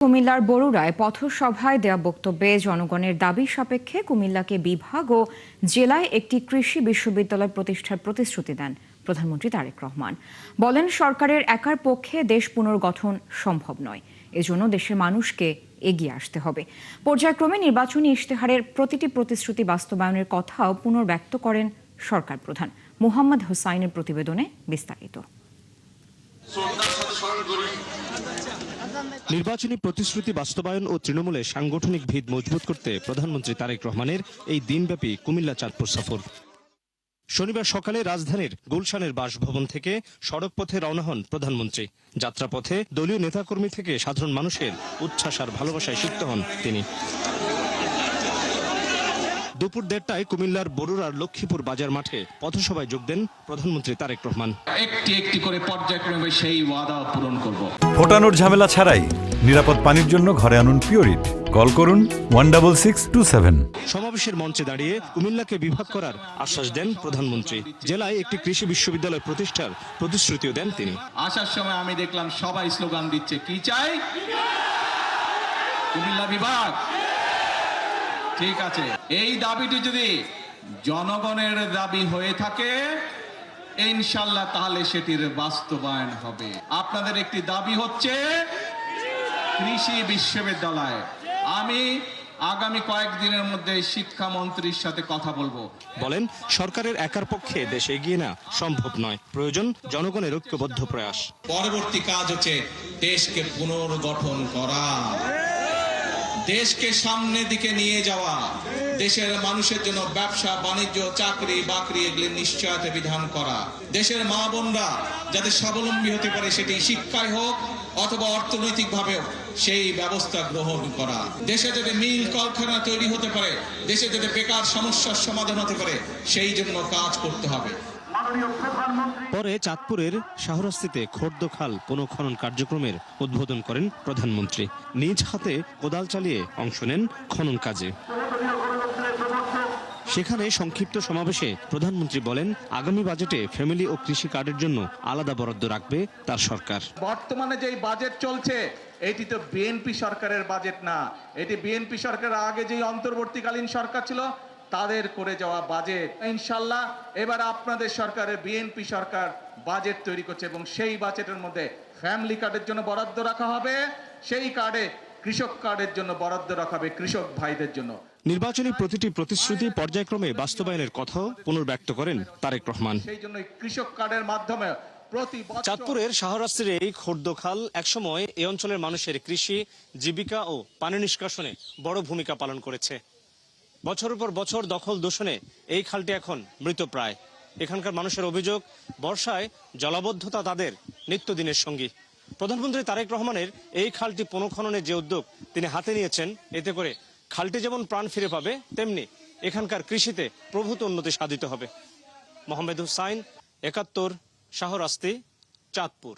কুমিল্লার বরুড়ায় পথসভায় দেয়া বক্তব্যে জনগণের দাবি সাপেক্ষে কুমিল্লাকে বিভাগ ও জেলায় একটি কৃষি বিশ্ববিদ্যালয় প্রতিষ্ঠার প্রতিশ্রুতি দেন প্রধানমন্ত্রী তারেক রহমান। বলেন, সরকারের একার পক্ষে দেশ পুনর্গঠন সম্ভব নয়, এজন্য দেশের মানুষকে এগিয়ে আসতে হবে। পর্যায়ক্রমে নির্বাচনী ইশতেহারের প্রতিটি প্রতিশ্রুতি বাস্তবায়নের কথাও পুনর্ব্যক্ত করেন সরকার প্রধান। মোহাম্মদ হোসাইনের প্রতিবেদনে বিস্তারিত। নির্বাচনী প্রতিশ্রুতি বাস্তবায়ন ও তৃণমূলে সাংগঠনিক ভিত মজবুত করতে প্রধানমন্ত্রী তারেক রহমানের এই দিনব্যাপী কুমিল্লা চাঁদপুর সফর। শনিবার সকালে রাজধানীর গুলশানের বাসভবন থেকে সড়ক পথে রওনা হন প্রধানমন্ত্রী। যাত্রাপথে দলীয় নেতাকর্মী থেকে সাধারণ মানুষের উচ্ছ্বাস আর ভালোবাসায় সিক্ত হন তিনি। দুপুর 1:30টায় কুমিল্লার বরুড়ার লক্ষ্মীপুর বাজার মাঠে পথসভায় যোগ দেন প্রধানমন্ত্রী তারেক রহমান। একটি একটি করে পর্যায়ক্রমে সেই ওয়াদা পূরণ করব। ফোটানোর ঝামেলা ছাড়াই নিরাপদ পানির জন্য ঘরে আনুন পিওরিট। কল করুন 16627। সমাবেশের মঞ্চে দাঁড়িয়ে কুমিল্লাকে বিভাগ করার আশ্বাস দেন প্রধানমন্ত্রী। জেলায় একটি কৃষি বিশ্ববিদ্যালয় প্রতিষ্ঠার প্রতিশ্রুতিও দেন তিনি। আসার সময় আমি দেখলাম সবাই স্লোগান দিচ্ছে, কি চাই? কুমিল্লা বিভাগ। ঠিক আছে, এই দাবিটি যদি জনগণের দাবি হয়ে থাকে ইনশাআল্লাহ তাহলে সেটির বাস্তবায়ন হবে। আপনাদের একটি দাবি হচ্ছে কৃষি বিশ্ববিদ্যালয়। আমি আগামী কয়েকদিনের মধ্যে শিক্ষামন্ত্রীর সাথে কথা বলবো। বলেন, সরকারের একার পক্ষে দেশ এগিয়ে না সম্ভব নয়, প্রয়োজন জনগণের ঐক্যবদ্ধ প্রয়াস। পরবর্তী কাজ হচ্ছে দেশকে পুনর্গঠন করা, দেশকে সামনের দিকে নিয়ে যাওয়া, দেশের মানুষের জন্য ব্যবসা বাণিজ্য চাকরি বাকরি এগুলি নিশ্চয়তা বিধান করা, দেশের মা বোনরা যাতে স্বাবলম্বী হতে পারে সেটি শিক্ষায় হোক অথবা অর্থনৈতিক ভাবেও সেই ব্যবস্থা গ্রহণ করা, দেশে যাতে মিল কলকারখানা তৈরি হতে পারে, দেশে যাতে বেকার সমস্যার সমাধান হতে পারে সেই জন্য কাজ করতে হবে। পরে চাঁদপুরের শাহরাস্তিতে খোর্দখাল পুনঃখনন কার্যক্রমের উদ্বোধন করেন প্রধানমন্ত্রী। নিজ হাতে কোদাল চালিয়ে অংশ নেন খনন কাজে। সেখানে সংক্ষিপ্ত সমাবেশে প্রধানমন্ত্রী বলেন, আগামী বাজেটে ফ্যামিলি ও কৃষি কার্ডের জন্য আলাদা বরাদ্দ রাখবে তার সরকার। বর্তমানে যেই বাজেট চলছে এটি তো বিএনপি সরকারের বাজেট না, এটি বিএনপি সরকারের আগে যেই অন্তর্বর্তীকালীন সরকার ছিল তাদের করে যাওয়া বাজেট। ইনশাল্লাহ এবার আপনাদের সরকারের বিএনপি সরকার বাজেট তৈরি করছে এবং সেই বাজেটের মধ্যে ফ্যামিলি কার্ডের জন্য বরাদ্দ রাখা হবে, সেই কার্ডে কৃষক কার্ডের জন্য বরাদ্দ রাখা হবে কৃষক ভাইদের জন্য। নির্বাচনী প্রতিটি প্রতিশ্রুতি পর্যায়ক্রমে বাস্তবায়নের কথাও পুনর্ব্যক্ত করেন তারেক রহমান। সেই জন্য কৃষক কার্ডের মাধ্যমে চাঁদপুরের শাহরাস্তির এই খোর্দখাল একসময় এই অঞ্চলের মানুষের কৃষি জীবিকা ও পানি নিষ্কাশনে বড় ভূমিকা পালন করেছে। বছরের পর বছর দখল দূষণে এই খালটি এখন মৃতপ্রায়। এখানকার মানুষের অভিযোগ, বর্ষায় জলাবদ্ধতা তাদের নিত্যদিনের সঙ্গী। প্রধানমন্ত্রী তারেক রহমানের এই খালটি পুনঃখননের যে উদ্যোগ তিনি হাতে নিয়েছেন, এতে করে খালটি যেমন প্রাণ ফিরে পাবে, তেমনি এখানকার কৃষিতে প্রভূত উন্নতি সাধিত হবে। মোহাম্মদ হুসাইন, 71, শাহরাস্তি, চাঁদপুর।